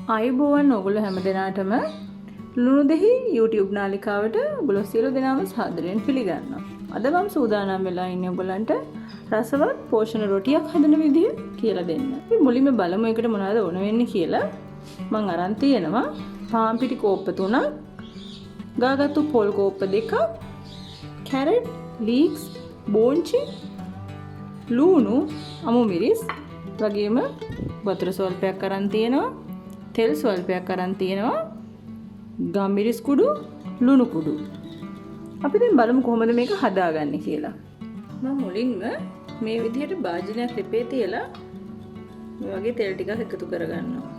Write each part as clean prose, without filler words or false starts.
අයිබෝවන් ඔගොල්ලෝ හැම දෙනාටම ලුණු දෙහි YouTube නාලිකාවට ඔගොල්ලෝ සියලු දෙනාම සාදරයෙන් පිළිගන්නවා. අද මම සූදානම් වෙලා ඉන්නේ ඔයගලන්ට රසවත් පෝෂණ රොටියක් හදන විදිය කියලා දෙන්න. අපි මුලින්ම බලමු ඒකට මොනවද ඕන වෙන්නේ කියලා. මම අරන් තියෙනවා පාන් පිටි කෝප්ප 3ක්, ගාගත්තු පොල් කෝප්ප 2ක්, කැරට්, ලීක්ස්, බෝංචි, ලුණු, අමු මිරිස් වගේම වතුර සල්පයක් අරන් තියෙනවා. තෙල් ස්වල්පයක් අරන් තියෙනවා. ගම්මිරිස් කුඩු, ලුණු කුඩු. අපි දැන් බලමු කොහොමද මේක හදාගන්නේ කියලා. මම මුලින්ම මේ විදිහට භාජනයක් රිපේ තියලා මේ වගේ තෙල් ටිකක් එකතු කරගන්නවා.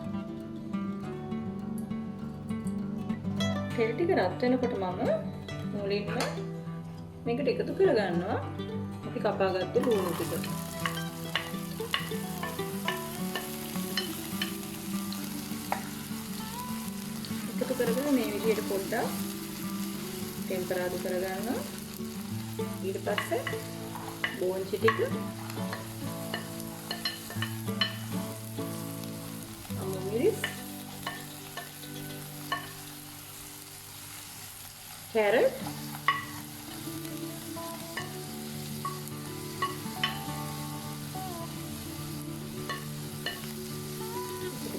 තෙල් ටික රත් වෙනකොට මම මුලින්ම මේකට එකතු කරගන්නවා අපි කපාගත්තු ලුණු ටික. එකතු කරගෙන මේ විදිහට පොඩ්ඩක් ටෙම්පරාදු කරගන්නවා. ඊට පස්සේ බෝංචි ටික, අමු මිරිස්, කැරට්,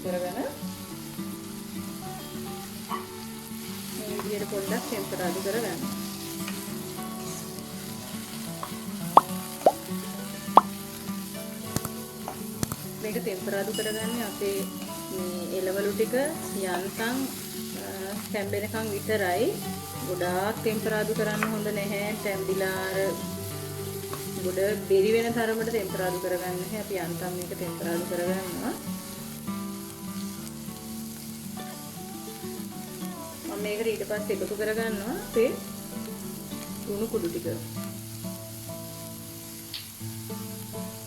කරගෙන මේ විදිහට පොඩ්ඩක් ටෙම්පරාදු කරගන්න. මේක ටෙම්පරාදු කරගන්නේ අපේ මේ එළවලු ටික යන්තම් තැම්බෙනකන් විතරයි. ගොඩාක් ටෙම්පරාදු කරන්න හොඳ නැහැ. තැම්බිලා අර ගොඩ බෙරි වෙන තරමට ටෙම්පරාදු කරගන්න නැහැ. අපි යන්තම් මේක ටෙම්පරාදු කරගන්නවා. මේකට ඊට පස්සේ එකතු කරගන්නවා අපේ ලුණු කුඩු ටික.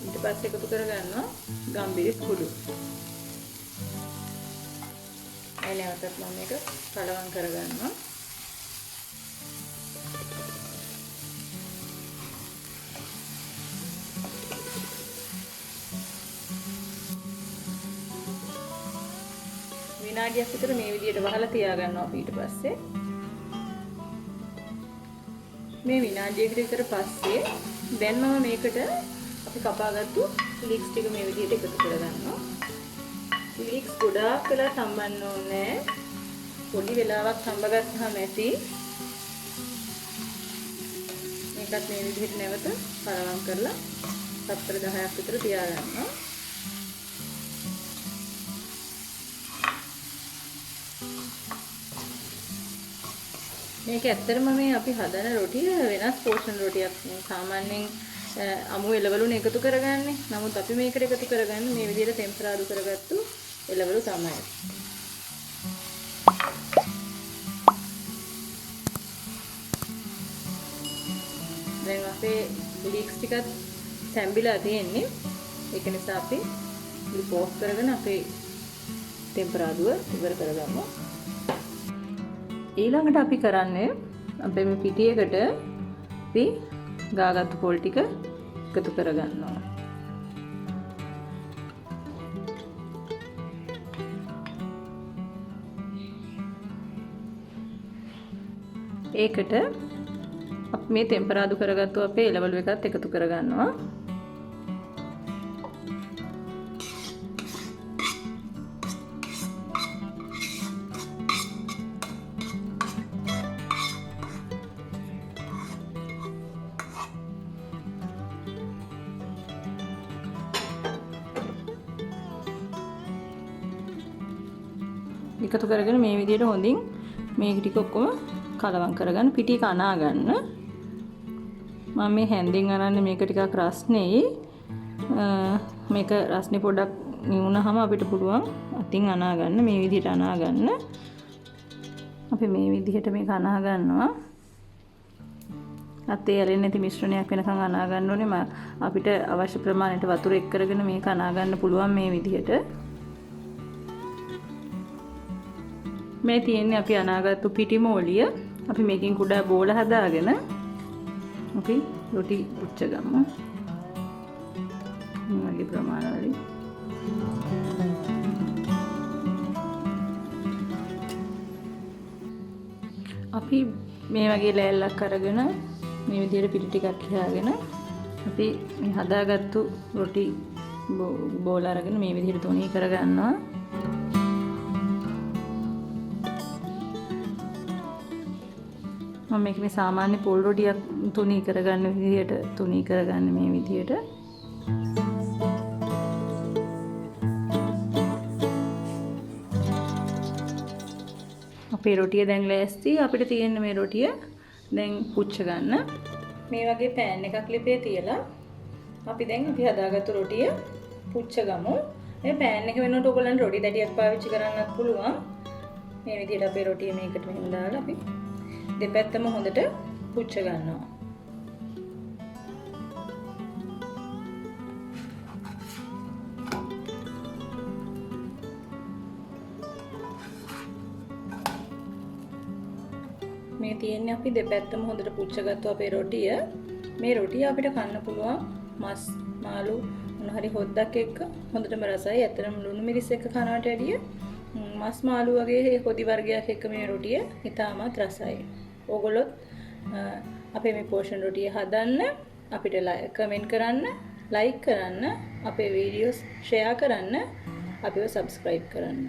ඊට පස්සේ එකතු කරගන්නවා ගම්බිරිස් කුඩු. එනවටත් මම මේක කලවම් කරගන්නවා. විනාඩියක් විතර මේ විදිහට වහලා තියාගන්නවා අපි. ඊට පස්සේ මේ විනාඩියකට විතර පස්සේ දැන් මම මේකට අපි කපාගත්තු ලීක්ස් ටික මේ විදිහට එකතු කරගන්නවා. ලීක්ස් ගොඩාක් වෙලා තම්බන්න ඕනේ. පොඩි වෙලාවක් තම්බගත්තාම ඇති. මේකත් මේ විදිහට නැවත කලවම් කරලා තත්පර 10ක් විතර තියාගන්නවා. මේක ඇත්තටම මේ අපි හදන රොටිය වෙනස් පෝෂණ රොටියක්. මේ සාමාන්‍යයෙන් අමු එළවලුනේ එකතු කරගන්නේ. නමුත් අපි මේකට එකතු කරගන්නේ මේ විදිහට ටෙම්පරාදු කරගත්තු එළවලු තමයි. දැන් අපේ ලීක්ස් ටිකත් තැම්බිලා තියෙන්නේ. ඒක නිසා අපි මේක ඕෆ් කරගෙන අපේ ටෙම්පරාදුව ඉවර කරගමු. ඊළඟට අපි කරන්නේ අපේ මේ පිටියකට අපි ගාගත්තු පොල් ටික එකතු කරගන්නවා. ඒකට අපි මේ ටෙම්පරාදු කරගත්තු අපේ එළවලු එකත් එකතු කරගන්නවා. එකතු කරගෙන මේ විදිහට හොඳින් මේක ටික ඔක්කොම කලවම් කරගන්න. පිටි එක අනා ගන්න. මම මේ හැන්දෙන් අරන්නේ මේක ටිකක් රස්නේ. මේක රස්නේ පොඩක් නිවුනහම අපිට පුළුවන් අතින් අනා ගන්න. මේ විදිහට අනා ගන්න. අපි මේ විදිහට මේක අනා ගන්නවා. අතේ ඇලෙන්නේ නැති මිශ්‍රණයක් වෙනකන් අනා ගන්න ඕනේ. අපිට අවශ්‍ය ප්‍රමාණයට වතුර එක් කරගෙන මේක අනා ගන්න පුළුවන් මේ විදිහට. මේ තියෙන්නේ අපි අනාගත්තු පිටි මෝලිය. අපි මේකෙන් කුඩා බෝල හදාගෙන අපි රොටි පුච්ච ගමු. මේ වගේ ප්‍රමාණවලින් අපි මේ වගේ ලෑල්ලක් අරගෙන මේ විදිහට පිටි ටිකක් ලියාගෙන අපි මේ හදාගත්තු රොටි බෝල අරගෙන මේ විදිහට තුනී කරගන්නවා. මම මේක මේ සාමාන්‍ය පොල් රොටියක් තුනී කරගන්න විදිහට තුනී කරගන්න මේ විදිහට. අපේ රොටිය දැන් ලෑස්ති. අපිට තියෙන මේ රොටිය දැන් පුච්ච ගන්න. මේ වගේ පෑන් එකක් ලිපේ තියලා අපි හදාගත්තු රොටිය පුච්ච ගමු. මේ පෑන් එක වෙනකොට ඔයගොල්ලන්ට රොටි දැටියක් පාවිච්චි කරන්නත් පුළුවන්. මේ විදිහට අපේ රොටිය මේකට මෙහෙම දාලා අපි දෙපැත්තම හොඳට පුච්ච ගන්නවා. මේ තියෙන්නේ අපි දෙපැත්තම හොඳට පුච්චගත්තු අපේ රොටිය. මේ රොටිය අපිට කන්න පුළුවන් මස් මාළු මොන හරි හොද්දක් එක්ක හොඳටම රසයි. ඇත්තටම ලුණු මිරිස් එක්ක කනවට වැඩිය මස් මාළු වගේ හොදි වර්ගයක් එක්ක මේ රොටිය ඉතාමත් රසයි. ඕගොල්ලොත් අපේ මේ පෝෂන් රොටිය හදන්න, අපිට කමෙන්ට් කරන්න, ලයික් කරන්න, අපේ වීඩියෝස් ෂෙයා කරන්න, අපිව සබ්ස්ක්‍රයිබ් කරන්න.